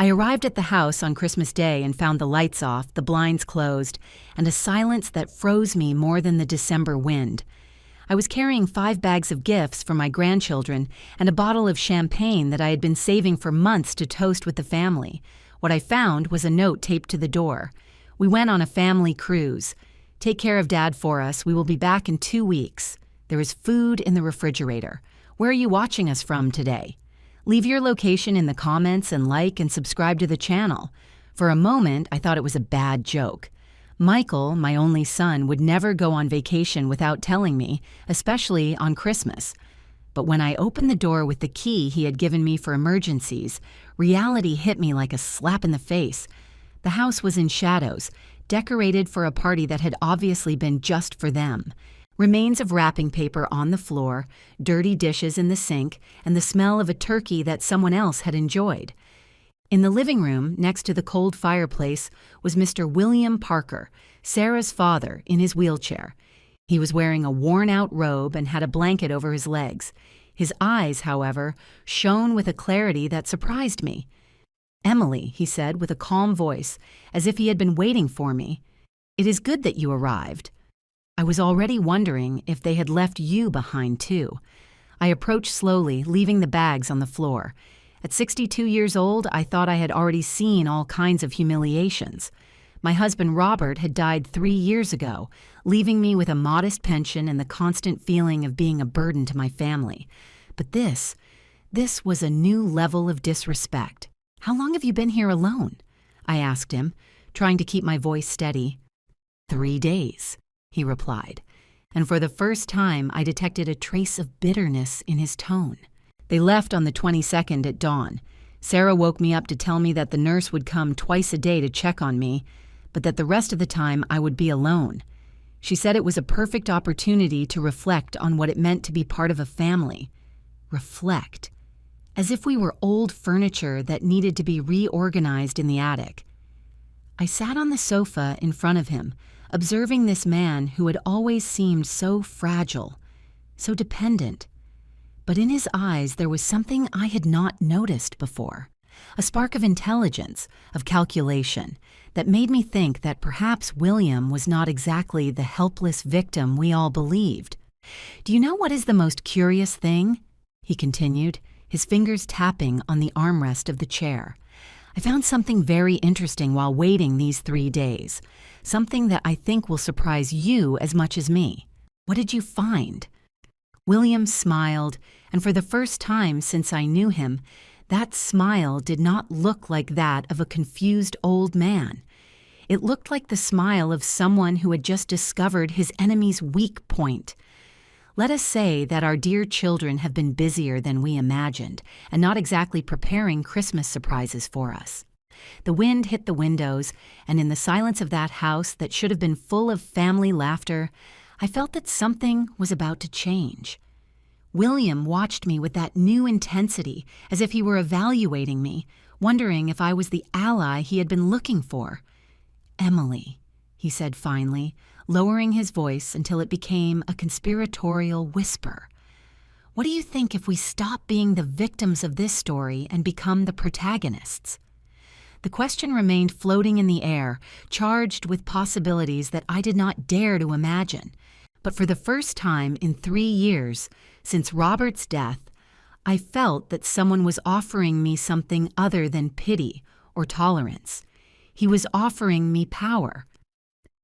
I arrived at the house on Christmas Day and found the lights off, the blinds closed, and a silence that froze me more than the December wind. I was carrying 5 bags of gifts for my grandchildren and a bottle of champagne that I had been saving for months to toast with the family. What I found was a note taped to the door. We went on a family cruise. Take care of Dad for us. We will be back in 2 weeks. There is food in the refrigerator. Where are you watching us from today? Leave your location in the comments and like and subscribe to the channel. For a moment, I thought it was a bad joke. Michael, my only son, would never go on vacation without telling me, especially on Christmas. But when I opened the door with the key he had given me for emergencies, reality hit me like a slap in the face. The house was in shadows, decorated for a party that had obviously been just for them. Remains of wrapping paper on the floor, dirty dishes in the sink, and the smell of a turkey that someone else had enjoyed. In the living room, next to the cold fireplace, was Mr. William Parker, Sarah's father, in his wheelchair. He was wearing a worn-out robe and had a blanket over his legs. His eyes, however, shone with a clarity that surprised me. "Emily," he said with a calm voice, as if he had been waiting for me, "it is good that you arrived." I was already wondering if they had left you behind too. I approached slowly, leaving the bags on the floor. At 62 years old, I thought I had already seen all kinds of humiliations. My husband Robert had died 3 years ago, leaving me with a modest pension and the constant feeling of being a burden to my family. But this was a new level of disrespect. "How long have you been here alone?" I asked him, trying to keep my voice steady. 3 days. He replied, and for the first time I detected a trace of bitterness in his tone. They left on the 22nd at dawn. Sarah woke me up to tell me that the nurse would come twice a day to check on me, but that the rest of the time I would be alone. She said it was a perfect opportunity to reflect on what it meant to be part of a family. Reflect. As if we were old furniture that needed to be reorganized in the attic. I sat on the sofa in front of him, observing this man who had always seemed so fragile, so dependent. But in his eyes there was something I had not noticed before, a spark of intelligence, of calculation, that made me think that perhaps William was not exactly the helpless victim we all believed. "Do you know what is the most curious thing?" he continued, his fingers tapping on the armrest of the chair. "I found something very interesting while waiting these 3 days, something that I think will surprise you as much as me. What did you find?" William smiled, and for the first time since I knew him, that smile did not look like that of a confused old man. It looked like the smile of someone who had just discovered his enemy's weak point. Let us say that our dear children have been busier than we imagined, and not exactly preparing Christmas surprises for us. The wind hit the windows, and in the silence of that house that should have been full of family laughter, I felt that something was about to change. William watched me with that new intensity, as if he were evaluating me, wondering if I was the ally he had been looking for. "Emily," he said finally, lowering his voice until it became a conspiratorial whisper. "What do you think if we stop being the victims of this story and become the protagonists?" The question remained floating in the air, charged with possibilities that I did not dare to imagine. But for the first time in 3 years, since Robert's death, I felt that someone was offering me something other than pity or tolerance. He was offering me power.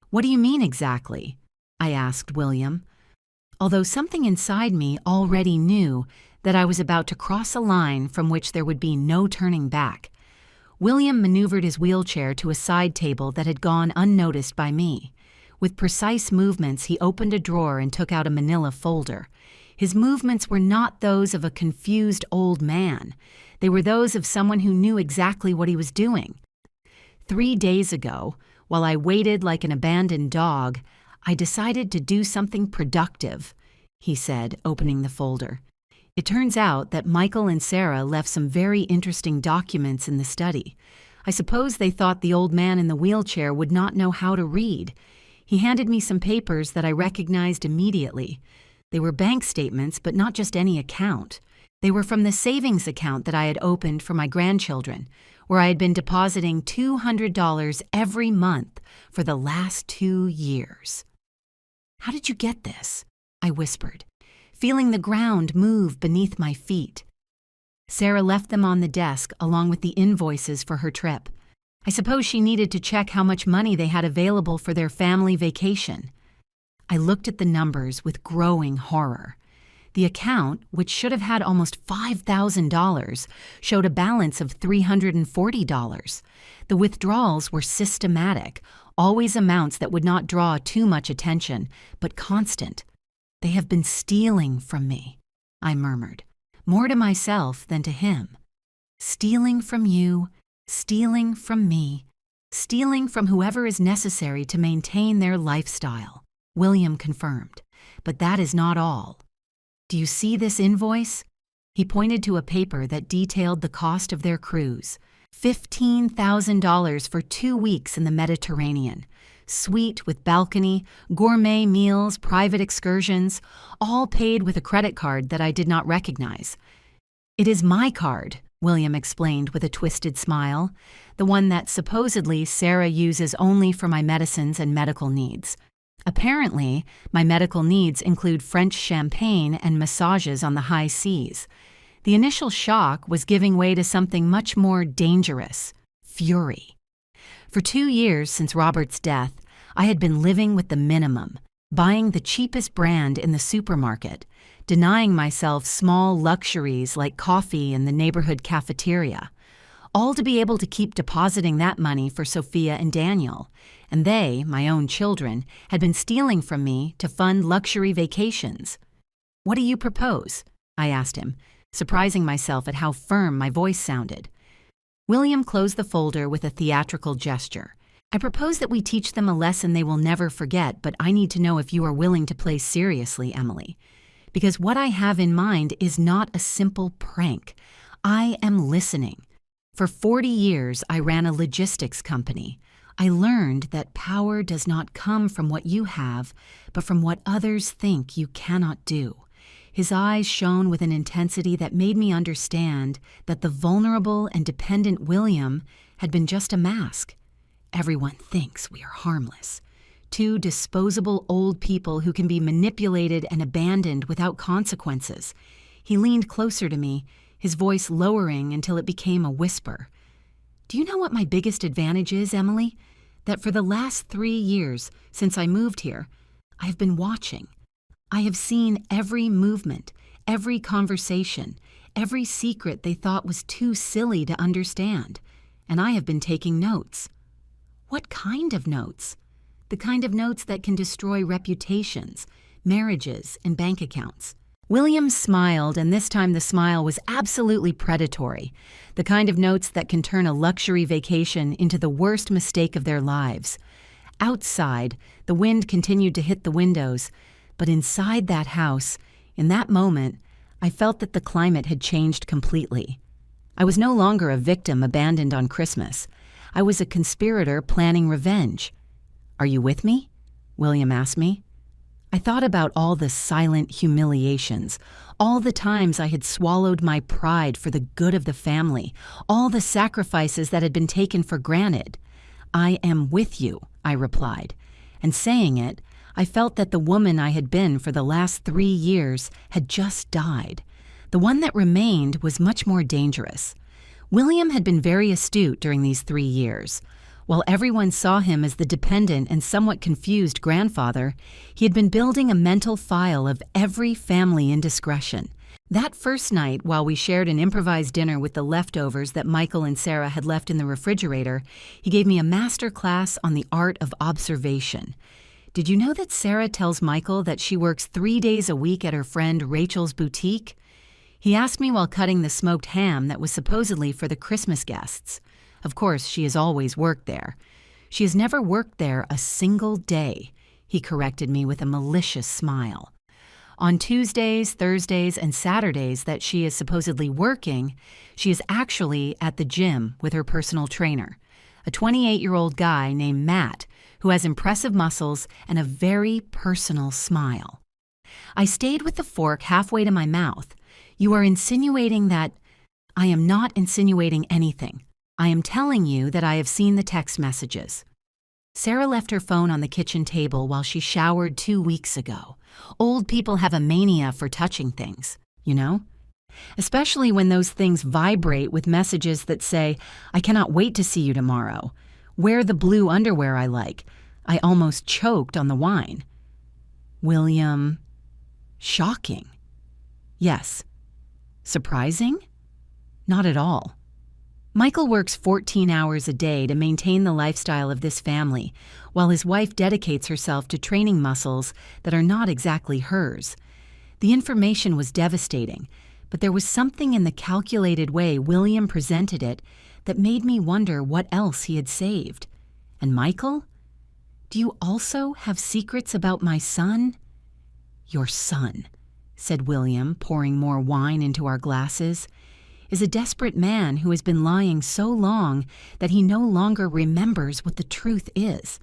"What do you mean exactly?" I asked William, although something inside me already knew that I was about to cross a line from which there would be no turning back. William maneuvered his wheelchair to a side table that had gone unnoticed by me. With precise movements, he opened a drawer and took out a manila folder. His movements were not those of a confused old man. They were those of someone who knew exactly what he was doing. 3 days ago, while I waited like an abandoned dog, I decided to do something productive, he said, opening the folder. It turns out that Michael and Sarah left some very interesting documents in the study. I suppose they thought the old man in the wheelchair would not know how to read. He handed me some papers that I recognized immediately. They were bank statements, but not just any account. They were from the savings account that I had opened for my grandchildren, where I had been depositing $200 every month for the last 2 years. "How did you get this?" I whispered, feeling the ground move beneath my feet. Sarah left them on the desk along with the invoices for her trip. I suppose she needed to check how much money they had available for their family vacation. I looked at the numbers with growing horror. The account, which should have had almost $5,000, showed a balance of $340. The withdrawals were systematic, always amounts that would not draw too much attention, but constant. "They have been stealing from me," I murmured, more to myself than to him. "Stealing from you, stealing from me, stealing from whoever is necessary to maintain their lifestyle," William confirmed. "But that is not all. Do you see this invoice?" He pointed to a paper that detailed the cost of their cruise. $15,000 for 2 weeks in the Mediterranean. Suite with balcony, gourmet meals, private excursions, all paid with a credit card that I did not recognize. "It is my card," William explained with a twisted smile, "the one that supposedly Sarah uses only for my medicines and medical needs. Apparently, my medical needs include French champagne and massages on the high seas. The initial shock was giving way to something much more dangerous: fury. For 2 years since Robert's death, I had been living with the minimum, buying the cheapest brand in the supermarket, denying myself small luxuries like coffee in the neighborhood cafeteria, all to be able to keep depositing that money for Sophia and Daniel. And they, my own children, had been stealing from me to fund luxury vacations. "What do you propose?" I asked him, surprising myself at how firm my voice sounded. William closed the folder with a theatrical gesture. "I propose that we teach them a lesson they will never forget, but I need to know if you are willing to play seriously, Emily. Because what I have in mind is not a simple prank. I am listening. For 40 years, I ran a logistics company. I learned that power does not come from what you have, but from what others think you cannot do." His eyes shone with an intensity that made me understand that the vulnerable and dependent William had been just a mask. "Everyone thinks we are harmless. 2 disposable old people who can be manipulated and abandoned without consequences." He leaned closer to me, his voice lowering until it became a whisper. "Do you know what my biggest advantage is, Emily? That for the last 3 years, since I moved here, I have been watching. I have seen every movement, every conversation, every secret they thought was too silly to understand, and I have been taking notes." "What kind of notes?" "The kind of notes that can destroy reputations, marriages, and bank accounts." William smiled, and this time the smile was absolutely predatory. "The kind of notes that can turn a luxury vacation into the worst mistake of their lives." Outside, the wind continued to hit the windows, but inside that house, in that moment, I felt that the climate had changed completely. I was no longer a victim abandoned on Christmas. I was a conspirator planning revenge. "Are you with me?" William asked me. I thought about all the silent humiliations, all the times I had swallowed my pride for the good of the family, all the sacrifices that had been taken for granted. "I am with you," I replied, and saying it, I felt that the woman I had been for the last 3 years had just died. The one that remained was much more dangerous. William had been very astute during these 3 years. While everyone saw him as the dependent and somewhat confused grandfather, he had been building a mental file of every family indiscretion. That first night, while we shared an improvised dinner with the leftovers that Michael and Sarah had left in the refrigerator, he gave me a master class on the art of observation. "Did you know that Sarah tells Michael that she works 3 days a week at her friend Rachel's boutique?" He asked me while cutting the smoked ham that was supposedly for the Christmas guests. Of course, she has always worked there. "She has never worked there a single day," he corrected me with a malicious smile. On Tuesdays, Thursdays, and Saturdays that she is supposedly working, she is actually at the gym with her personal trainer, a 28-year-old guy named Matt, who has impressive muscles and a very personal smile. I stayed with the fork halfway to my mouth. "You are insinuating that—" "I am not insinuating anything. I am telling you that I have seen the text messages. Sarah left her phone on the kitchen table while she showered 2 weeks ago. Old people have a mania for touching things, you know? Especially when those things vibrate with messages that say, I cannot wait to see you tomorrow. Wear the blue underwear I like. I almost choked on the wine. William, shocking. Yes. Surprising? Not at all. Michael works 14 hours a day to maintain the lifestyle of this family, while his wife dedicates herself to training muscles that are not exactly hers. The information was devastating, but there was something in the calculated way William presented it that made me wonder what else he had saved. And Michael? Do you also have secrets about my son? Your son, said William, pouring more wine into our glasses, is a desperate man who has been lying so long that he no longer remembers what the truth is.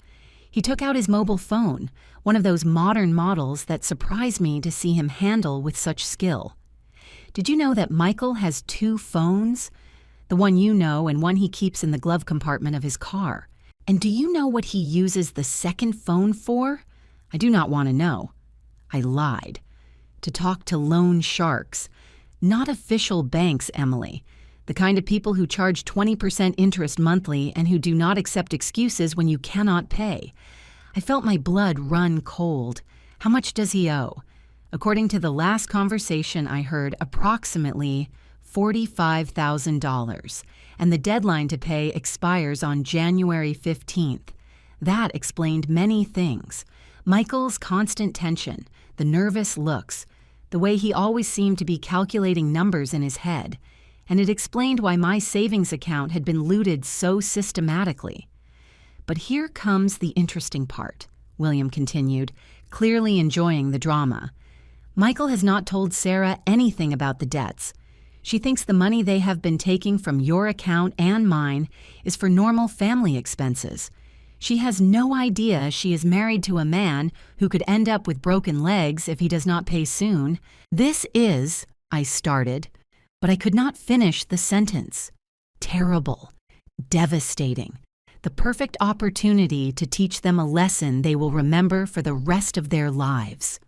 He took out his mobile phone, one of those modern models that surprised me to see him handle with such skill. Did you know that Michael has 2 phones? The one you know and one he keeps in the glove compartment of his car. And do you know what he uses the second phone for? I do not want to know. I lied. To talk to loan sharks. Not official banks, Emily. The kind of people who charge 20% interest monthly and who do not accept excuses when you cannot pay. I felt my blood run cold. How much does he owe? According to the last conversation I heard, approximately $45,000, and the deadline to pay expires on January 15th. That explained many things. Michael's constant tension, the nervous looks, the way he always seemed to be calculating numbers in his head, and it explained why my savings account had been looted so systematically. But here comes the interesting part, William continued, clearly enjoying the drama. Michael has not told Sarah anything about the debts. She thinks the money they have been taking from your account and mine is for normal family expenses. She has no idea she is married to a man who could end up with broken legs if he does not pay soon. This is, I started, but I could not finish the sentence. Terrible, devastating, the perfect opportunity to teach them a lesson they will remember for the rest of their lives.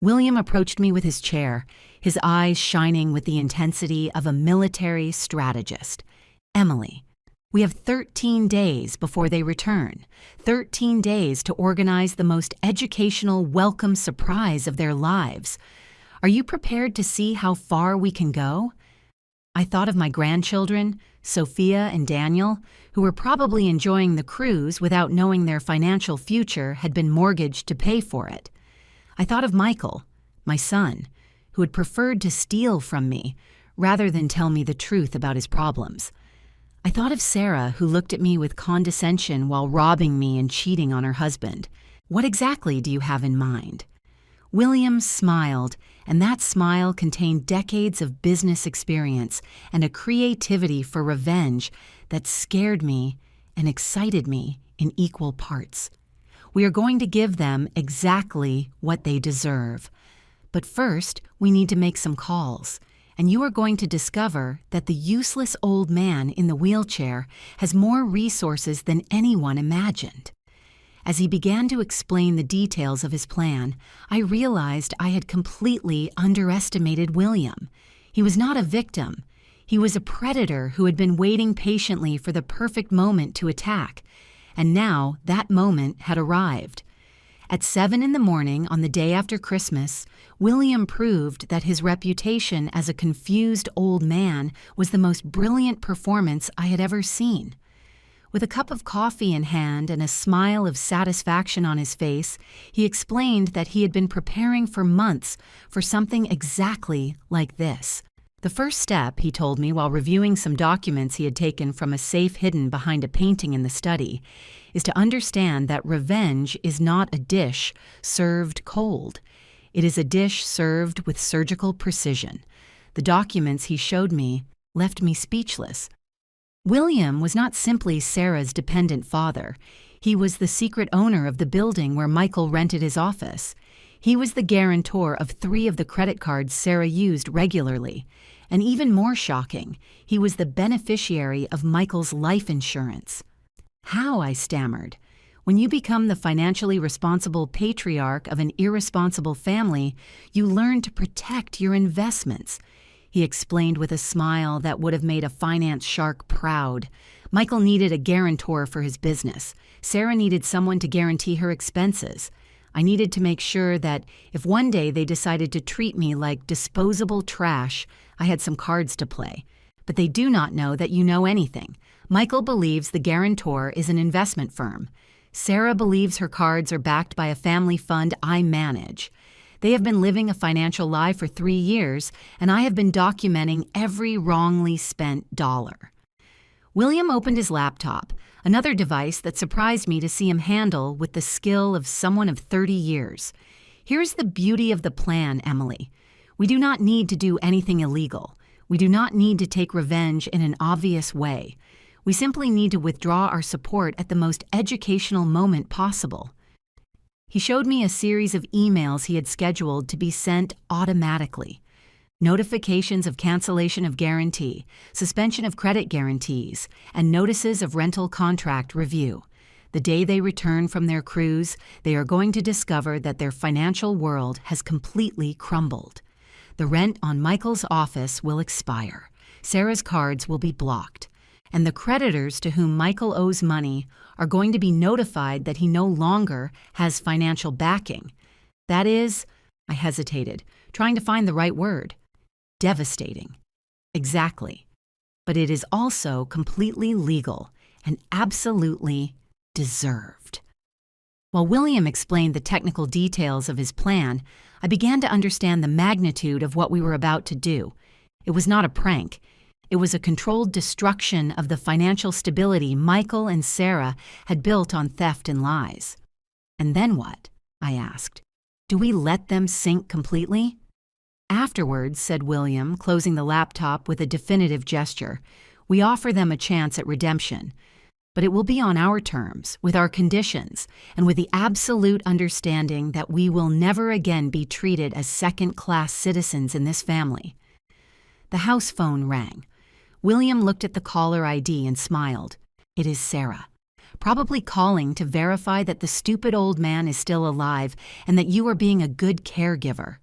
William approached me with his chair, his eyes shining with the intensity of a military strategist. Emily, we have 13 days before they return, 13 days to organize the most educational, welcome surprise of their lives. Are you prepared to see how far we can go? I thought of my grandchildren, Sophia and Daniel, who were probably enjoying the cruise without knowing their financial future had been mortgaged to pay for it. I thought of Michael, my son, who had preferred to steal from me rather than tell me the truth about his problems. I thought of Sarah, who looked at me with condescension while robbing me and cheating on her husband. What exactly do you have in mind? William smiled, and that smile contained decades of business experience and a creativity for revenge that scared me and excited me in equal parts. We are going to give them exactly what they deserve. But first, we need to make some calls. And you are going to discover that the useless old man in the wheelchair has more resources than anyone imagined. As he began to explain the details of his plan, I realized I had completely underestimated William. He was not a victim. He was a predator who had been waiting patiently for the perfect moment to attack. And now that moment had arrived. At 7 a.m. on the day after Christmas, William proved that his reputation as a confused old man was the most brilliant performance I had ever seen. With a cup of coffee in hand and a smile of satisfaction on his face, he explained that he had been preparing for months for something exactly like this. The first step, he told me while reviewing some documents he had taken from a safe hidden behind a painting in the study, is to understand that revenge is not a dish served cold. It is a dish served with surgical precision. The documents he showed me left me speechless. William was not simply Sarah's dependent father. He was the secret owner of the building where Michael rented his office. He was the guarantor of 3 of the credit cards Sarah used regularly, And even more shocking, he was the beneficiary of Michael's life insurance. How? I stammered. When you become the financially responsible patriarch of an irresponsible family, you learn to protect your investments. He explained with a smile that would have made a finance shark proud. Michael needed a guarantor for his business. Sarah needed someone to guarantee her expenses. I needed to make sure that if one day they decided to treat me like disposable trash, I had some cards to play. But they do not know that you know anything. Michael believes the guarantor is an investment firm. Sarah believes her cards are backed by a family fund I manage. They have been living a financial lie for 3 years, and I have been documenting every wrongly spent dollar. William opened his laptop, another device that surprised me to see him handle with the skill of someone of 30 years. Here's the beauty of the plan, Emily. We do not need to do anything illegal. We do not need to take revenge in an obvious way. We simply need to withdraw our support at the most educational moment possible. He showed me a series of emails he had scheduled to be sent automatically. Notifications of cancellation of guarantee, suspension of credit guarantees, and notices of rental contract review. The day they return from their cruise, they are going to discover that their financial world has completely crumbled. The rent on Michael's office will expire. Sarah's cards will be blocked. And the creditors to whom Michael owes money are going to be notified that he no longer has financial backing. That is, I hesitated, trying to find the right word. Devastating. Exactly. But it is also completely legal and absolutely deserved. While William explained the technical details of his plan, I began to understand the magnitude of what we were about to do. It was not a prank. It was a controlled destruction of the financial stability Michael and Sarah had built on theft and lies. And then what? I asked. Do we let them sink completely? Afterwards, said William, closing the laptop with a definitive gesture, we offer them a chance at redemption. But it will be on our terms, with our conditions, and with the absolute understanding that we will never again be treated as second-class citizens in this family. The house phone rang. William looked at the caller ID and smiled. It is Sarah. Probably calling to verify that the stupid old man is still alive and that you are being a good caregiver.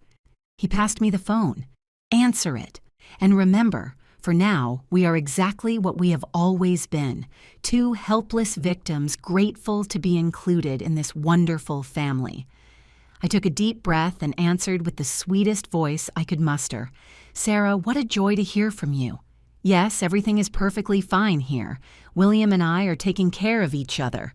He passed me the phone. Answer it. And remember, for now, we are exactly what we have always been, two helpless victims grateful to be included in this wonderful family. I took a deep breath and answered with the sweetest voice I could muster. Sarah, what a joy to hear from you. Yes, everything is perfectly fine here. William and I are taking care of each other.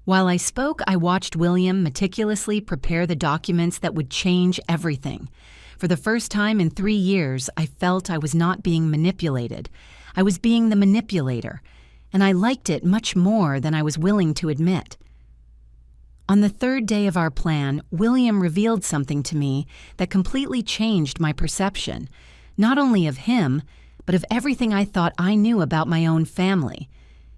While I spoke, I watched William meticulously prepare the documents that would change everything. For the first time in 3 years, I felt I was not being manipulated. I was being the manipulator, and I liked it much more than I was willing to admit. On the 3rd day of our plan, William revealed something to me that completely changed my perception, not only of him, but of everything I thought I knew about my own family.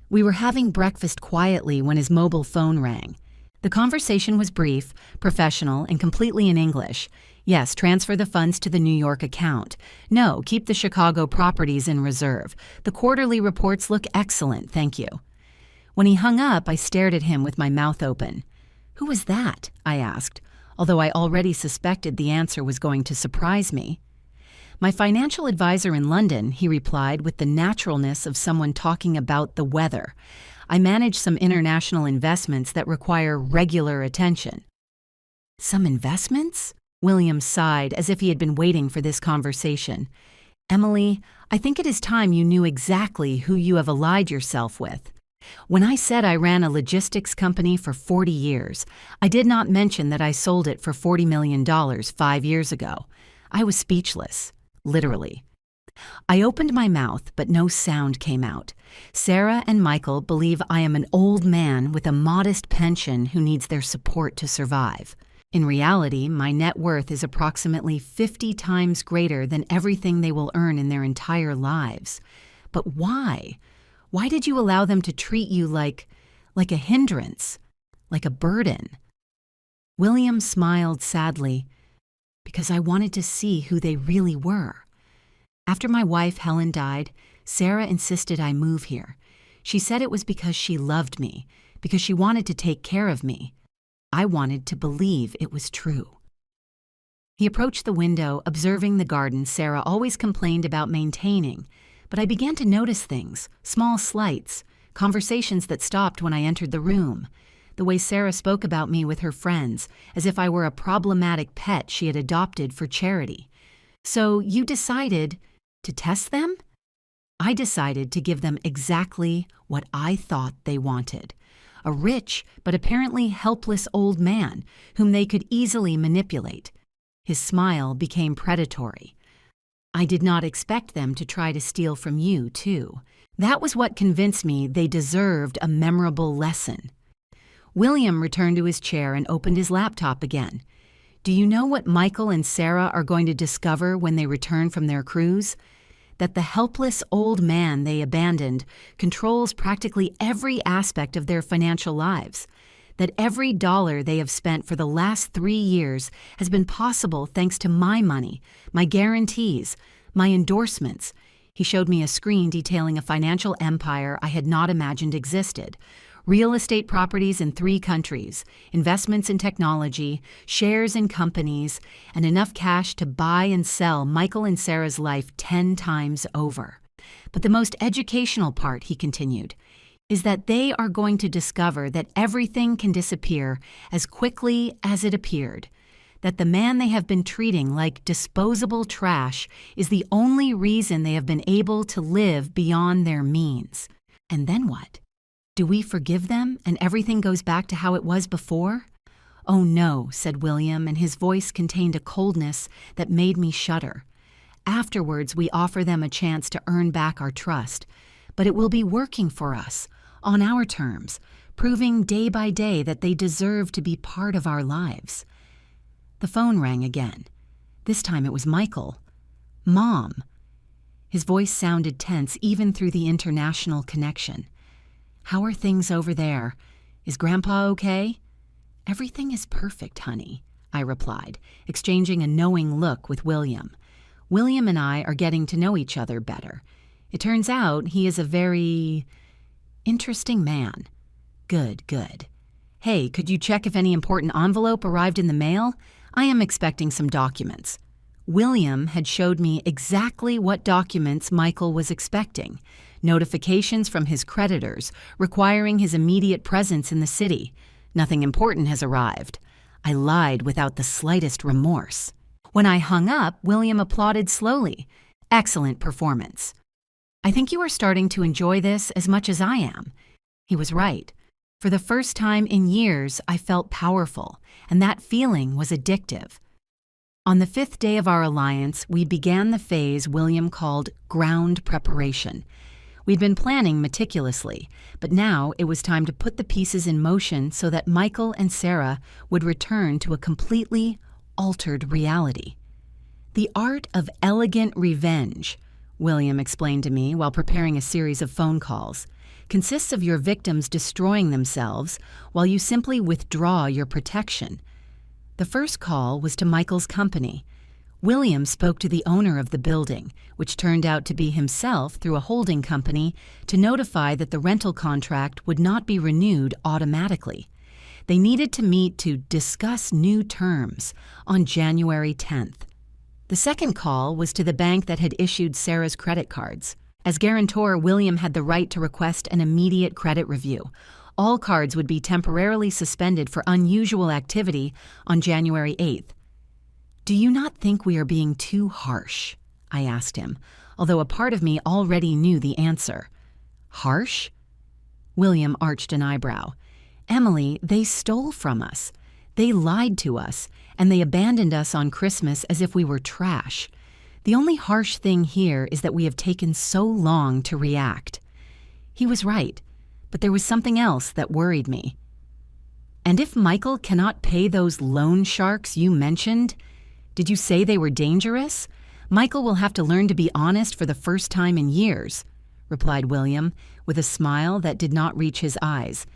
We were having breakfast quietly when his mobile phone rang. The conversation was brief, professional, and completely in English. Yes, transfer the funds to the New York account. No, keep the Chicago properties in reserve. The quarterly reports look excellent, thank you. When he hung up, I stared at him with my mouth open. Who was that? I asked, although I already suspected the answer was going to surprise me. My financial advisor in London, he replied with the naturalness of someone talking about the weather. I manage some international investments that require regular attention. Some investments? William sighed as if he had been waiting for this conversation. Emily, I think it is time you knew exactly who you have allied yourself with. When I said I ran a logistics company for 40 years, I did not mention that I sold it for $40 million 5 years ago. I was speechless. Literally. I opened my mouth, but no sound came out. Sarah and Michael believe I am an old man with a modest pension who needs their support to survive. In reality, my net worth is approximately 50 times greater than everything they will earn in their entire lives. But why? Why did you allow them to treat you like a hindrance, like a burden? William smiled sadly. Because I wanted to see who they really were. After my wife, Helen, died, Sarah insisted I move here. She said it was because she loved me, because she wanted to take care of me. I wanted to believe it was true. He approached the window, observing the garden Sarah always complained about maintaining, but I began to notice things, small slights, conversations that stopped when I entered the room, the way Sarah spoke about me with her friends, as if I were a problematic pet she had adopted for charity. So you decided to test them? I decided to give them exactly what I thought they wanted. A rich but apparently helpless old man whom they could easily manipulate. His smile became predatory. I did not expect them to try to steal from you, too. That was what convinced me they deserved a memorable lesson. William returned to his chair and opened his laptop again. Do you know what Michael and Sarah are going to discover when they return from their cruise? That the helpless old man they abandoned controls practically every aspect of their financial lives. That every dollar they have spent for the last 3 years has been possible thanks to my money, my guarantees, my endorsements. He showed me a screen detailing a financial empire I had not imagined existed. Real estate properties in 3 countries, investments in technology, shares in companies, and enough cash to buy and sell Michael and Sarah's life 10 times over. But the most educational part, he continued, is that they are going to discover that everything can disappear as quickly as it appeared, that the man they have been treating like disposable trash is the only reason they have been able to live beyond their means. And then what? Do we forgive them and everything goes back to how it was before? Oh no, said William, and his voice contained a coldness that made me shudder. Afterwards, we offer them a chance to earn back our trust, but it will be working for us, on our terms, proving day by day that they deserve to be part of our lives. The phone rang again. This time it was Michael. Mom. His voice sounded tense even through the international connection. How are things over there? Is Grandpa okay? Everything is perfect, honey, I replied, exchanging a knowing look with William. William and I are getting to know each other better. It turns out he is a very interesting man. Good, good. Hey, could you check if any important envelope arrived in the mail? I am expecting some documents. William had showed me exactly what documents Michael was expecting. Notifications from his creditors requiring his immediate presence in the city. Nothing important has arrived. I lied without the slightest remorse. When I hung up, William applauded slowly. Excellent performance. I think you are starting to enjoy this as much as I am. He was right. For the first time in years, I felt powerful, and that feeling was addictive. On the 5th day of our alliance, we began the phase William called ground preparation. We'd been planning meticulously, but now it was time to put the pieces in motion so that Michael and Sarah would return to a completely altered reality. The art of elegant revenge, William explained to me while preparing a series of phone calls, consists of your victims destroying themselves while you simply withdraw your protection. The first call was to Michael's company. William spoke to the owner of the building, which turned out to be himself through a holding company, to notify that the rental contract would not be renewed automatically. They needed to meet to discuss new terms on January 10th. The second call was to the bank that had issued Sarah's credit cards. As guarantor, William had the right to request an immediate credit review. All cards would be temporarily suspended for unusual activity on January 8th. Do you not think we are being too harsh? I asked him, although a part of me already knew the answer. Harsh? William arched an eyebrow. Emily, they stole from us. They lied to us, and they abandoned us on Christmas as if we were trash. The only harsh thing here is that we have taken so long to react. He was right, but there was something else that worried me. And if Michael cannot pay those loan sharks you mentioned, did you say they were dangerous? Michael will have to learn to be honest for the first time in years, replied William, with a smile that did not reach his eyes.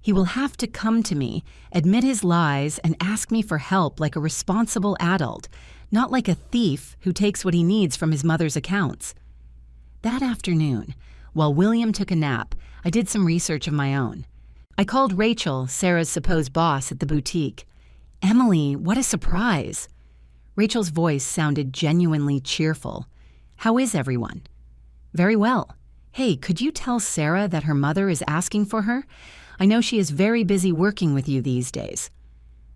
He will have to come to me, admit his lies, and ask me for help like a responsible adult, not like a thief who takes what he needs from his mother's accounts. That afternoon, while William took a nap, I did some research of my own. I called Rachel, Sarah's supposed boss at the boutique. "Emily, what a surprise!" Rachel's voice sounded genuinely cheerful. "How is everyone?" "Very well. Hey, could you tell Sarah that her mother is asking for her? I know she is very busy working with you these days."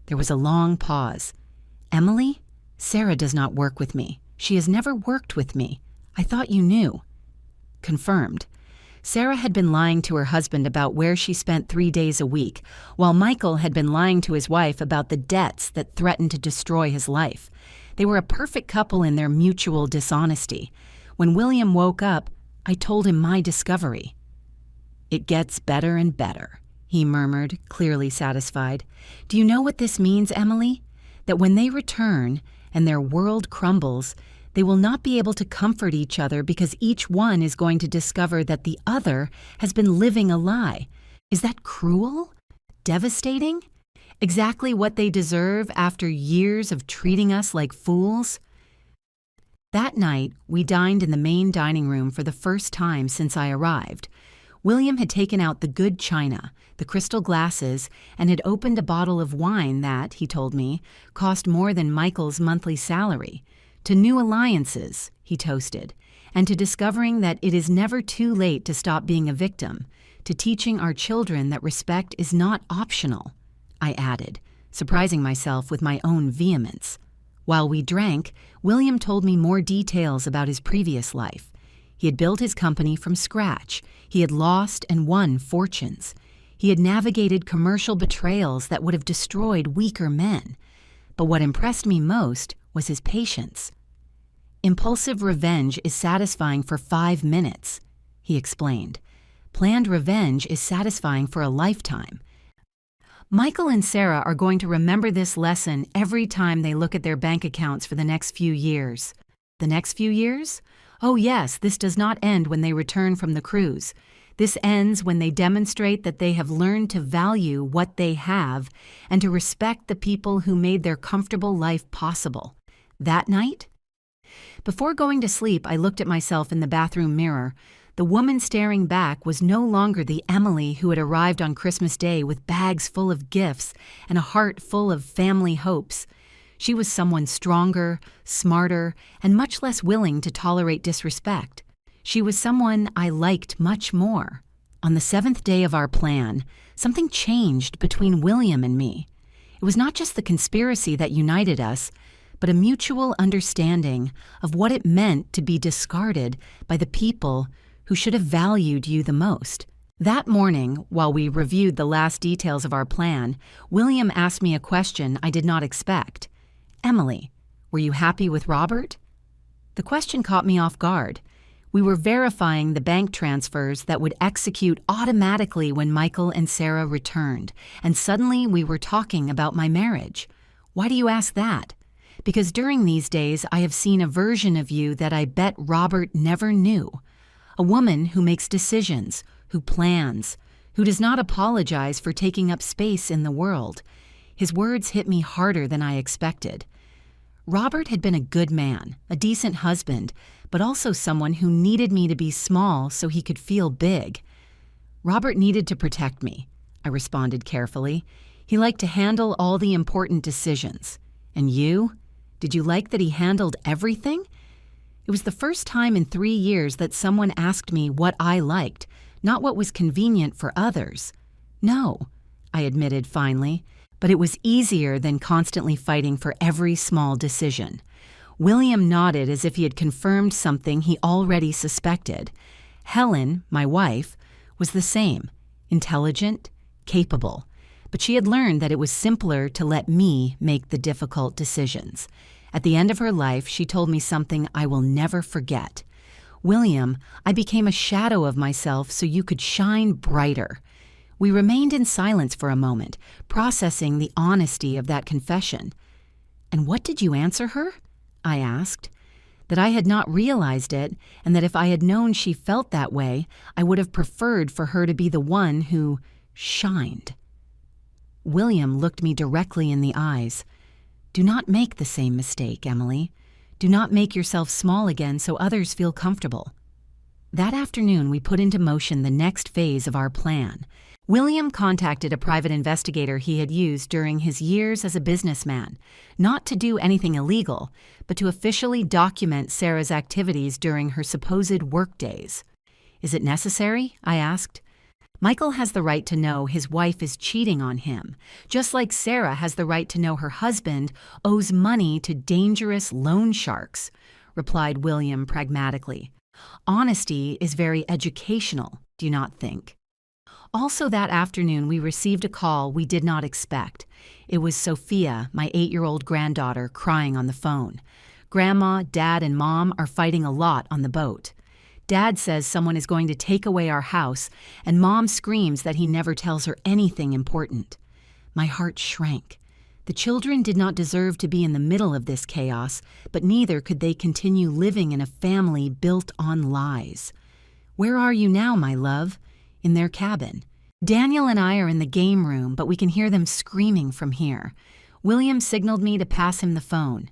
There was a long pause. "Emily? Sarah does not work with me. She has never worked with me. I thought you knew." Confirmed. Sarah had been lying to her husband about where she spent 3 days a week, while Michael had been lying to his wife about the debts that threatened to destroy his life. They were a perfect couple in their mutual dishonesty. When William woke up, I told him my discovery. "It gets better and better," he murmured, clearly satisfied. "Do you know what this means, Emily? That when they return and their world crumbles, they will not be able to comfort each other because each one is going to discover that the other has been living a lie. Is that cruel? Devastating? Exactly what they deserve after years of treating us like fools?" That night, we dined in the main dining room for the first time since I arrived. William had taken out the good china, the crystal glasses, and had opened a bottle of wine that, he told me, cost more than Michael's monthly salary. To new alliances, he toasted, and to discovering that it is never too late to stop being a victim, to teaching our children that respect is not optional, I added, surprising myself with my own vehemence. While we drank, William told me more details about his previous life. He had built his company from scratch. He had lost and won fortunes. He had navigated commercial betrayals that would have destroyed weaker men. But what impressed me most was his patience. "Impulsive revenge is satisfying for 5 minutes," he explained. "Planned revenge is satisfying for a lifetime." Michael and Sarah are going to remember this lesson every time they look at their bank accounts for the next few years. The next few years? Oh yes, this does not end when they return from the cruise. This ends when they demonstrate that they have learned to value what they have and to respect the people who made their comfortable life possible. That night? Before going to sleep, I looked at myself in the bathroom mirror. The woman staring back was no longer the Emily who had arrived on Christmas Day with bags full of gifts and a heart full of family hopes. She was someone stronger, smarter, and much less willing to tolerate disrespect. She was someone I liked much more. On the 7th day of our plan, something changed between William and me. It was not just the conspiracy that united us, but a mutual understanding of what it meant to be discarded by the people who should have valued you the most. That morning, while we reviewed the last details of our plan, William asked me a question I did not expect. "Emily, were you happy with Robert?" The question caught me off guard. We were verifying the bank transfers that would execute automatically when Michael and Sarah returned, and suddenly we were talking about my marriage. Why do you ask that? Because during these days I have seen a version of you that I bet Robert never knew. A woman who makes decisions, who plans, who does not apologize for taking up space in the world. His words hit me harder than I expected. Robert had been a good man, a decent husband, but also someone who needed me to be small so he could feel big. Robert needed to protect me, I responded carefully. He liked to handle all the important decisions. And you? Did you like that he handled everything? It was the first time in 3 years that someone asked me what I liked, not what was convenient for others. "No," I admitted finally, but it was easier than constantly fighting for every small decision. William nodded as if he had confirmed something he already suspected. Helen, my wife, was the same, intelligent, capable, but she had learned that it was simpler to let me make the difficult decisions. At the end of her life, she told me something I will never forget. "William, I became a shadow of myself so you could shine brighter." We remained in silence for a moment, processing the honesty of that confession. "And what did you answer her?" I asked. That I had not realized it, and that if I had known she felt that way, I would have preferred for her to be the one who shined. William looked me directly in the eyes. Do not make the same mistake, Emily. Do not make yourself small again so others feel comfortable. That afternoon, we put into motion the next phase of our plan. William contacted a private investigator he had used during his years as a businessman, not to do anything illegal, but to officially document Sarah's activities during her supposed work days. Is it necessary? I asked. Michael has the right to know his wife is cheating on him, just like Sarah has the right to know her husband owes money to dangerous loan sharks, replied William pragmatically. Honesty is very educational, do you not think? Also that afternoon, we received a call we did not expect. It was Sophia, my 8-year-old granddaughter, crying on the phone. Grandma, Dad, and Mom are fighting a lot on the boat. Dad says someone is going to take away our house, and Mom screams that he never tells her anything important. My heart shrank. The children did not deserve to be in the middle of this chaos, but neither could they continue living in a family built on lies. Where are you now, my love? In their cabin. Daniel and I are in the game room, but we can hear them screaming from here. William signaled me to pass him the phone.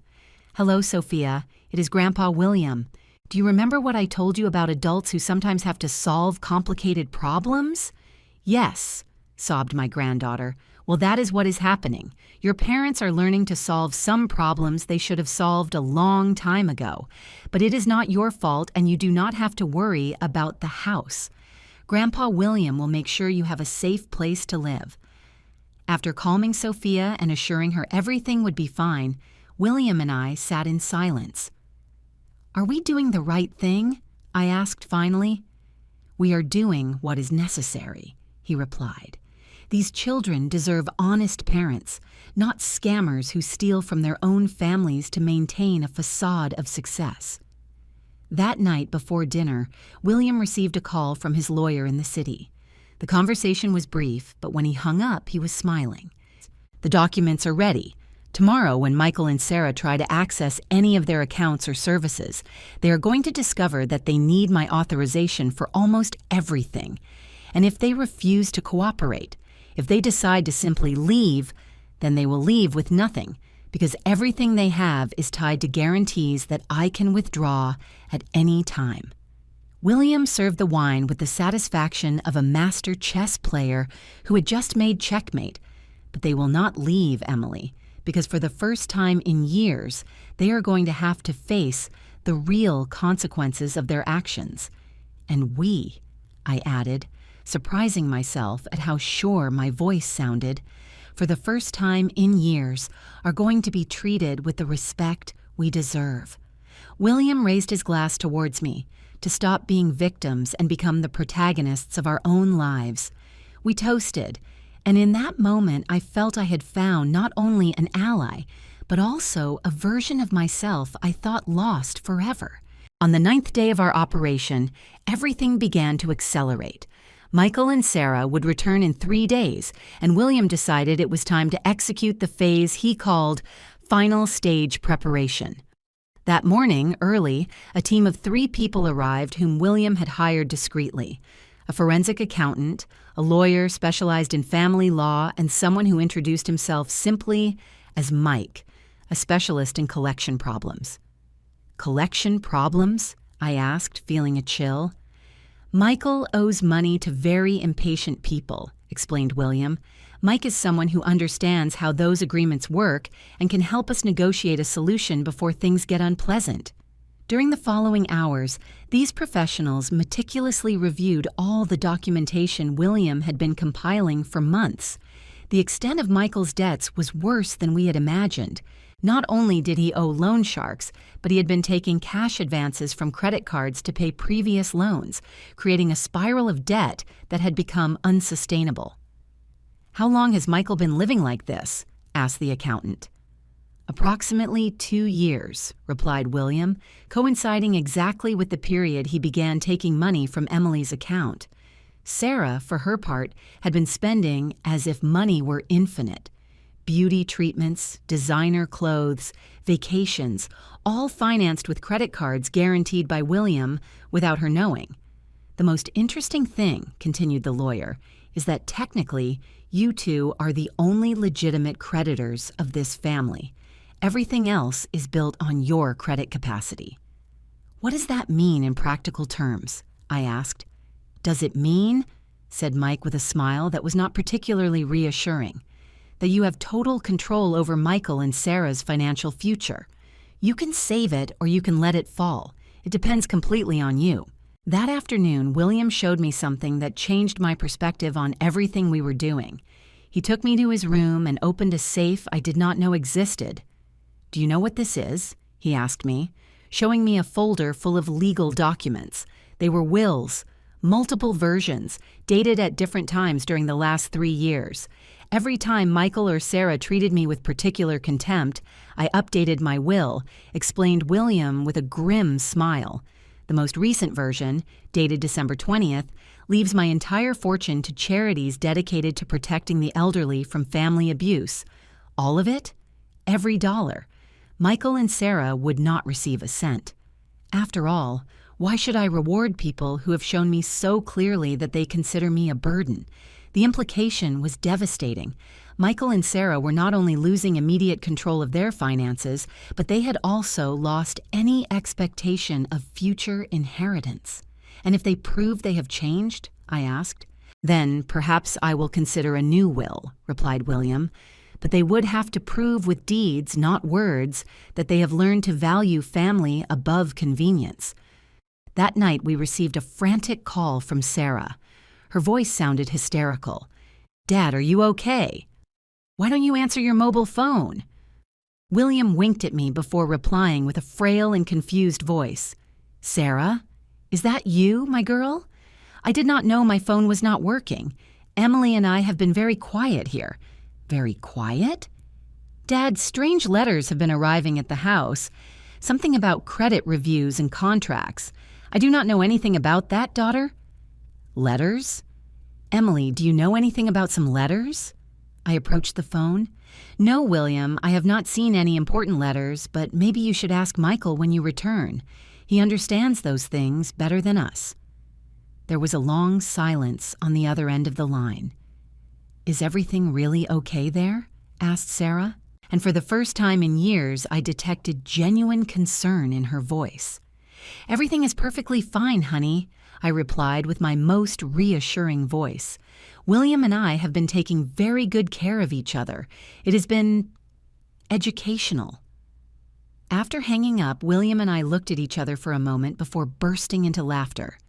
Hello, Sophia. It is Grandpa William. Do you remember what I told you about adults who sometimes have to solve complicated problems? Yes, sobbed my granddaughter. Well, that is what is happening. Your parents are learning to solve some problems they should have solved a long time ago. But it is not your fault, and you do not have to worry about the house. Grandpa William will make sure you have a safe place to live. After calming Sophia and assuring her everything would be fine, William and I sat in silence. Are we doing the right thing? I asked finally. We are doing what is necessary, he replied. These children deserve honest parents, not scammers who steal from their own families to maintain a facade of success. That night before dinner, William received a call from his lawyer in the city. The conversation was brief, but when he hung up, he was smiling. The documents are ready. Tomorrow, when Michael and Sarah try to access any of their accounts or services, they are going to discover that they need my authorization for almost everything. And if they refuse to cooperate, if they decide to simply leave, then they will leave with nothing, because everything they have is tied to guarantees that I can withdraw at any time. William served the wine with the satisfaction of a master chess player who had just made checkmate. But they will not leave, Emily, because for the first time in years, they are going to have to face the real consequences of their actions. And we, I added, surprising myself at how sure my voice sounded, for the first time in years, are going to be treated with the respect we deserve. William raised his glass towards me to stop being victims and become the protagonists of our own lives. We toasted, and in that moment I felt I had found not only an ally, but also a version of myself I thought lost forever. On the 9th day of our operation, everything began to accelerate. Michael and Sarah would return in 3 days, and William decided it was time to execute the phase he called final stage preparation. That morning, early, a team of 3 people arrived whom William had hired discreetly: a forensic accountant, a lawyer specialized in family law, and someone who introduced himself simply as Mike, a specialist in collection problems. Collection problems? I asked, feeling a chill. Michael owes money to very impatient people, explained William. Mike is someone who understands how those agreements work and can help us negotiate a solution before things get unpleasant. During the following hours, these professionals meticulously reviewed all the documentation William had been compiling for months. The extent of Michael's debts was worse than we had imagined. Not only did he owe loan sharks, but he had been taking cash advances from credit cards to pay previous loans, creating a spiral of debt that had become unsustainable. "How long has Michael been living like this?" asked the accountant. "Approximately 2 years," replied William, coinciding exactly with the period he began taking money from Emily's account. Sarah, for her part, had been spending as if money were infinite. Beauty treatments, designer clothes, vacations, all financed with credit cards guaranteed by William without her knowing. "The most interesting thing," continued the lawyer, "is that technically you two are the only legitimate creditors of this family. Everything else is built on your credit capacity." "What does that mean in practical terms?" I asked. "Does it mean," said Mike with a smile that was not particularly reassuring, "that you have total control over Michael and Sarah's financial future? You can save it or you can let it fall. It depends completely on you." That afternoon, William showed me something that changed my perspective on everything we were doing. He took me to his room and opened a safe I did not know existed. "Do you know what this is?" he asked me, showing me a folder full of legal documents. They were wills, multiple versions, dated at different times during the last 3 years. Every time Michael or Sarah treated me with particular contempt, I updated my will, explained William with a grim smile. The most recent version, dated December 20th, leaves my entire fortune to charities dedicated to protecting the elderly from family abuse. All of it? Every dollar. Michael and Sarah would not receive a cent. After all, why should I reward people who have shown me so clearly that they consider me a burden? The implication was devastating. Michael and Sarah were not only losing immediate control of their finances, but they had also lost any expectation of future inheritance. "And if they prove they have changed?" I asked. "Then perhaps I will consider a new will," replied William. "But they would have to prove with deeds, not words, that they have learned to value family above convenience." That night we received a frantic call from Sarah. Her voice sounded hysterical. "Dad, are you okay? Why don't you answer your mobile phone?" William winked at me before replying with a frail and confused voice. "Sarah? Is that you, my girl? I did not know my phone was not working. Emily and I have been very quiet here." "Very quiet?" "Dad, strange letters have been arriving at the house. Something about credit reviews and contracts. I do not know anything about that, daughter." "Letters? Emily, do you know anything about some letters?" I approached the phone. "No, William, I have not seen any important letters, but maybe you should ask Michael when you return. He understands those things better than us." There was a long silence on the other end of the line. "Is everything really okay there?" asked Sarah, and for the first time in years I detected genuine concern in her voice. "Everything is perfectly fine, honey," I replied with my most reassuring voice. "William and I have been taking very good care of each other. It has been educational." After hanging up, William and I looked at each other for a moment before bursting into laughter.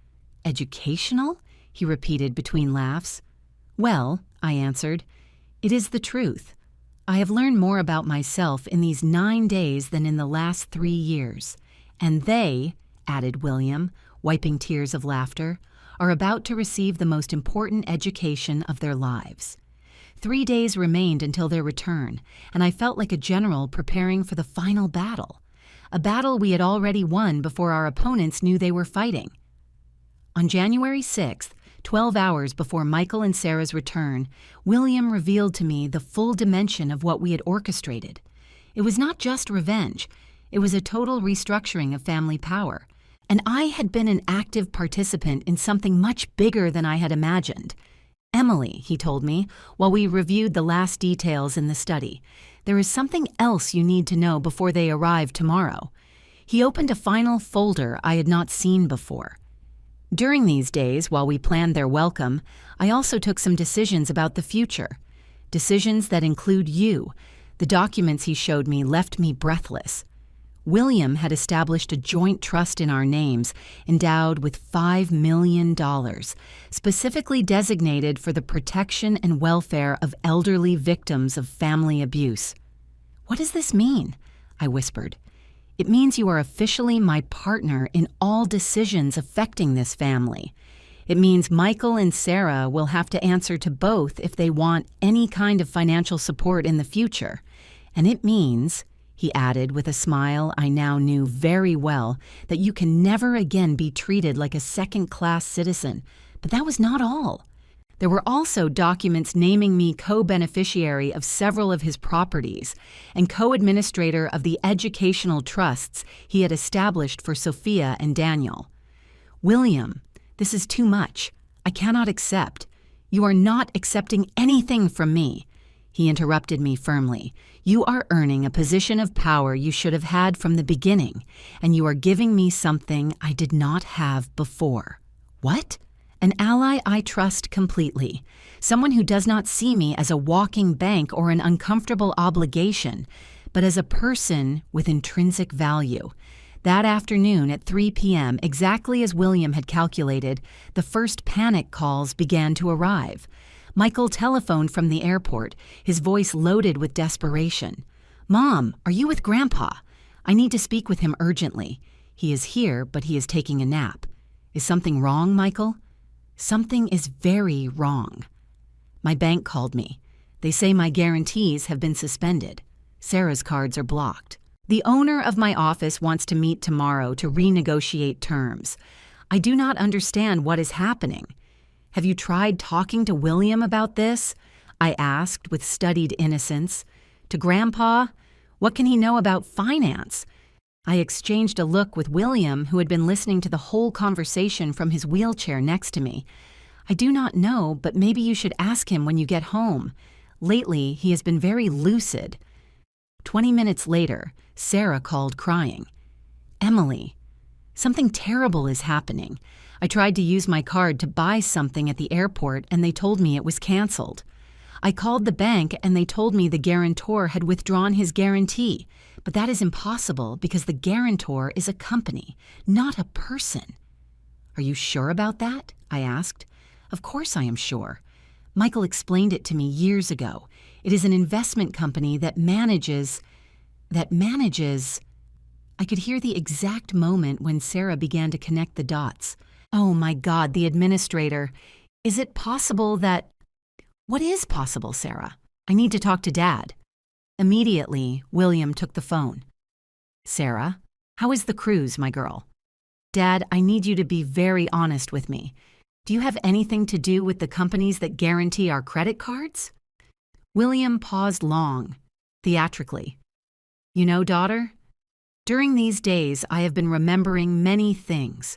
"Educational?" he repeated between laughs. "Well," I answered, "it is the truth. I have learned more about myself in these 9 days than in the last 3 years. And they," added William, wiping tears of laughter, "are about to receive the most important education of their lives." 3 days remained until their return, and I felt like a general preparing for the final battle, a battle we had already won before our opponents knew they were fighting. On January 6th, 12 hours before Michael and Sarah's return, William revealed to me the full dimension of what we had orchestrated. It was not just revenge. It was a total restructuring of family power. And I had been an active participant in something much bigger than I had imagined. "Emily," he told me, while we reviewed the last details in the study, "there is something else you need to know before they arrive tomorrow." He opened a final folder I had not seen before. During these days, while we planned their welcome, I also took some decisions about the future. Decisions that include you. The documents he showed me left me breathless. William had established a joint trust in our names, endowed with $5 million, specifically designated for the protection and welfare of elderly victims of family abuse. "What does this mean?" I whispered. "It means you are officially my partner in all decisions affecting this family. It means Michael and Sarah will have to answer to both if they want any kind of financial support in the future. And it means," he added with a smile I now knew very well, "that you can never again be treated like a second-class citizen." But that was not all. There were also documents naming me co-beneficiary of several of his properties and co-administrator of the educational trusts he had established for Sophia and Daniel. "William, this is too much. I cannot accept. You are not accepting anything from me." He interrupted me firmly. "You are earning a position of power you should have had from the beginning, and you are giving me something I did not have before." "What?" "An ally I trust completely. Someone who does not see me as a walking bank or an uncomfortable obligation, but as a person with intrinsic value." That afternoon at 3 p.m., exactly as William had calculated, the first panic calls began to arrive. Michael telephoned from the airport, his voice loaded with desperation. "Mom, are you with Grandpa? I need to speak with him urgently. He is here, but he is taking a nap." "Is something wrong, Michael?" "Something is very wrong." My bank called me. They say my guarantees have been suspended. Sarah's cards are blocked. The owner of my office wants to meet tomorrow to renegotiate terms. I do not understand what is happening. "Have you tried talking to William about this?" I asked with studied innocence. "To Grandpa? What can he know about finance?" I exchanged a look with William, who had been listening to the whole conversation from his wheelchair next to me. "I do not know, but maybe you should ask him when you get home. Lately, he has been very lucid." 20 minutes later, Sarah called crying. "Emily, something terrible is happening. I tried to use my card to buy something at the airport and they told me it was canceled. I called the bank and they told me the guarantor had withdrawn his guarantee, but that is impossible because the guarantor is a company, not a person." "Are you sure about that?" I asked. "Of course I am sure. Michael explained it to me years ago. It is an investment company that manages... I could hear the exact moment when Sarah began to connect the dots. "Oh my God, the administrator. Is it possible that..." "What is possible, Sarah? I need to talk to Dad." Immediately, William took the phone. "Sarah, how is the cruise, my girl?" "Dad, I need you to be very honest with me. Do you have anything to do with the companies that guarantee our credit cards?" William paused long, theatrically. "You know, daughter, during these days I have been remembering many things.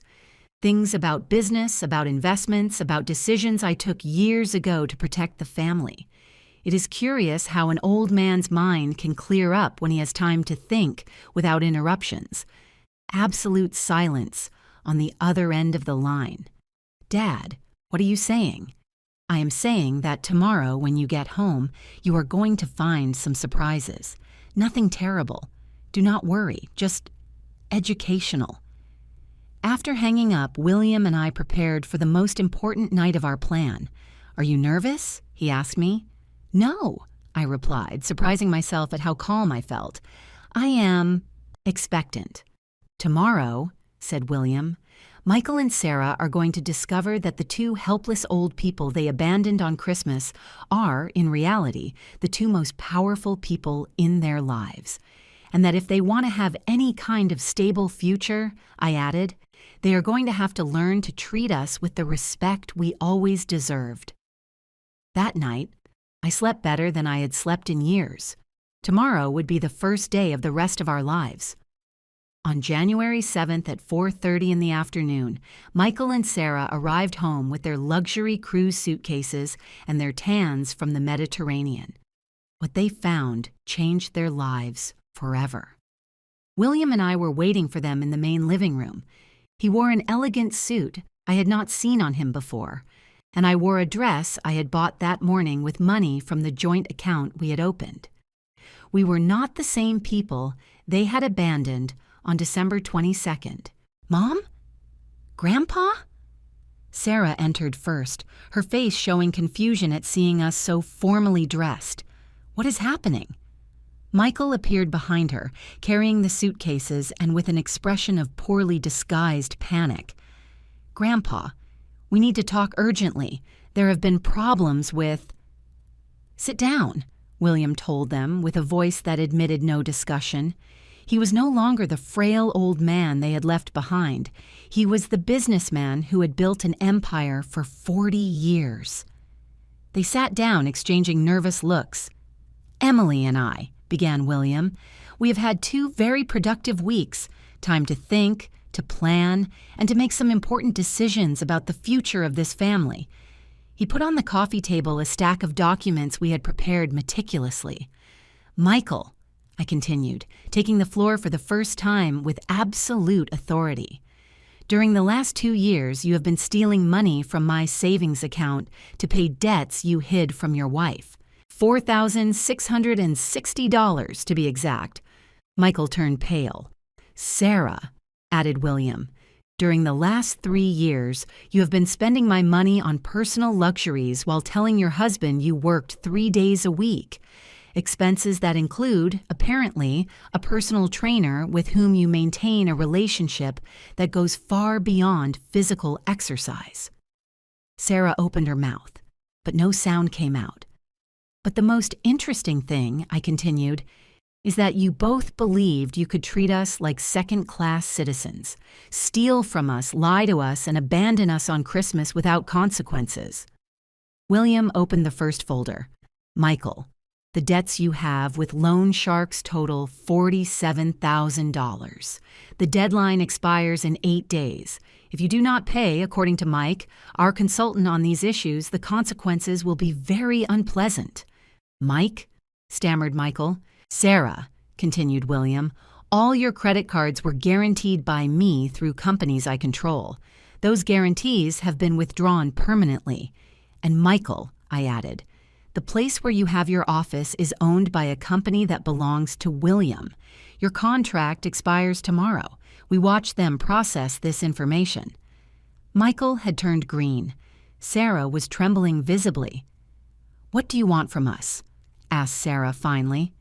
Things about business, about investments, about decisions I took years ago to protect the family. It is curious how an old man's mind can clear up when he has time to think without interruptions. Absolute silence on the other end of the line. Dad, what are you saying?" "I am saying that tomorrow when you get home, you are going to find some surprises. Nothing terrible. Do not worry, just educational." After hanging up, William and I prepared for the most important night of our plan. "Are you nervous?" he asked me. "No," I replied, surprising myself at how calm I felt. "I am expectant." "Tomorrow," said William, "Michael and Sarah are going to discover that the two helpless old people they abandoned on Christmas are, in reality, the two most powerful people in their lives. And that if they want to have any kind of stable future," I added, "they are going to have to learn to treat us with the respect we always deserved." That night, I slept better than I had slept in years. Tomorrow would be the first day of the rest of our lives. On January 7th at 4:30 in the afternoon, Michael and Sarah arrived home with their luxury cruise suitcases and their tans from the Mediterranean. What they found changed their lives forever. William and I were waiting for them in the main living room. He wore an elegant suit I had not seen on him before, and I wore a dress I had bought that morning with money from the joint account we had opened. We were not the same people they had abandoned on December 22nd. "Mom? Grandpa?" Sarah entered first, her face showing confusion at seeing us so formally dressed. "What is happening?" Michael appeared behind her, carrying the suitcases and with an expression of poorly disguised panic. "Grandpa, we need to talk urgently. There have been problems with..." "Sit down," William told them with a voice that admitted no discussion. He was no longer the frail old man they had left behind. He was the businessman who had built an empire for 40 years. They sat down, exchanging nervous looks. "Emily and I," began William, "we have had 2 very productive weeks, time to think, to plan, and to make some important decisions about the future of this family." He put on the coffee table a stack of documents we had prepared meticulously. "Michael," I continued, taking the floor for the first time with absolute authority. "During the last 2 years, you have been stealing money from my savings account to pay debts you hid from your wife. $4,660 to be exact." Michael turned pale. "Sarah," added William, "during the last 3 years, you have been spending my money on personal luxuries while telling your husband you worked 3 days a week. Expenses that include, apparently, a personal trainer with whom you maintain a relationship that goes far beyond physical exercise." Sarah opened her mouth, but no sound came out. "But the most interesting thing," I continued, "is that you both believed you could treat us like second-class citizens, steal from us, lie to us, and abandon us on Christmas without consequences." William opened the first folder. "Michael, the debts you have with loan sharks total $47,000. The deadline expires in 8 days. If you do not pay, according to Mike, our consultant on these issues, the consequences will be very unpleasant." "Mike?" stammered Michael. "Sarah," continued William, "all your credit cards were guaranteed by me through companies I control. Those guarantees have been withdrawn permanently. And Michael," I added, "the place where you have your office is owned by a company that belongs to William. Your contract expires tomorrow. We watch them process this information." Michael had turned green. Sarah was trembling visibly. "What do you want from us?" asked Sarah finally.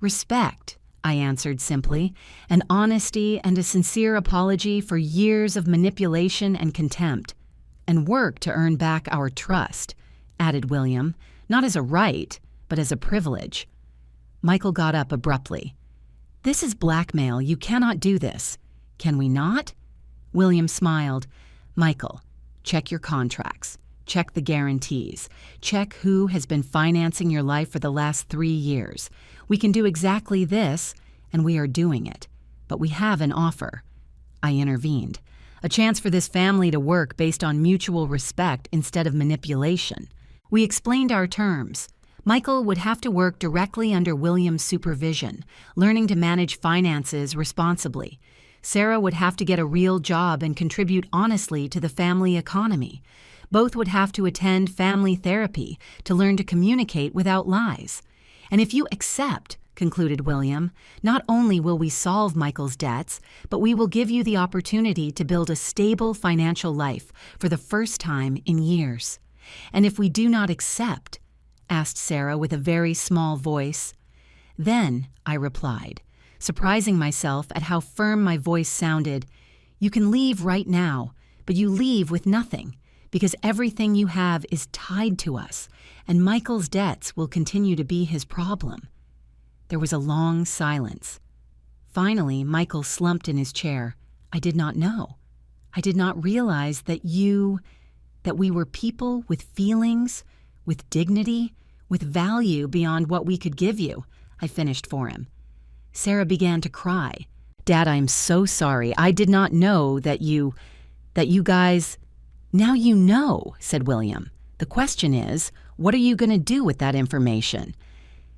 "Respect," I answered simply, "and honesty and a sincere apology for years of manipulation and contempt. And work to earn back our trust," added William, "not as a right, but as a privilege." Michael got up abruptly. "This is blackmail. You cannot do this." "Can we not?" William smiled. "Michael, check your contracts. Check the guarantees. Check who has been financing your life for the last 3 years. We can do exactly this, and we are doing it. But we have an offer." I intervened. "A chance for this family to work based on mutual respect instead of manipulation." We explained our terms. Michael would have to work directly under William's supervision, learning to manage finances responsibly. Sarah would have to get a real job and contribute honestly to the family economy. Both would have to attend family therapy to learn to communicate without lies. "And if you accept," concluded William, "not only will we solve Michael's debts, but we will give you the opportunity to build a stable financial life for the first time in years." "And if we do not accept?" asked Sarah with a very small voice. "Then," I replied, surprising myself at how firm my voice sounded, "you can leave right now, but you leave with nothing, because everything you have is tied to us, and Michael's debts will continue to be his problem." There was a long silence. Finally, Michael slumped in his chair. "I did not know. I did not realize that we were people with feelings, with dignity, with value beyond what we could give you," I finished for him. Sarah began to cry. "Dad, I'm so sorry. I did not know that you guys—" "Now you know," said William. "The question is, what are you going to do with that information?"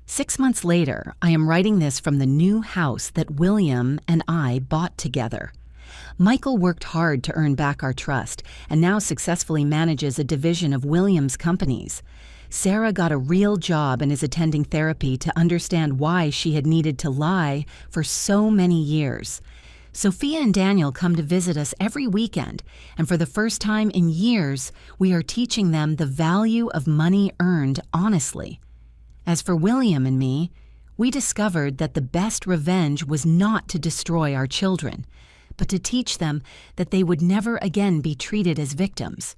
6 months later, I am writing this from the new house that William and I bought together. Michael worked hard to earn back our trust and now successfully manages a division of William's companies. Sarah got a real job and is attending therapy to understand why she had needed to lie for so many years. Sophia and Daniel come to visit us every weekend, and for the first time in years, we are teaching them the value of money earned honestly. As for William and me, we discovered that the best revenge was not to destroy our children, but to teach them that they would never again be treated as victims.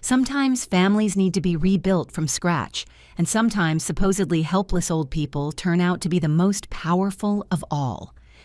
Sometimes families need to be rebuilt from scratch, and sometimes supposedly helpless old people turn out to be the most powerful of all.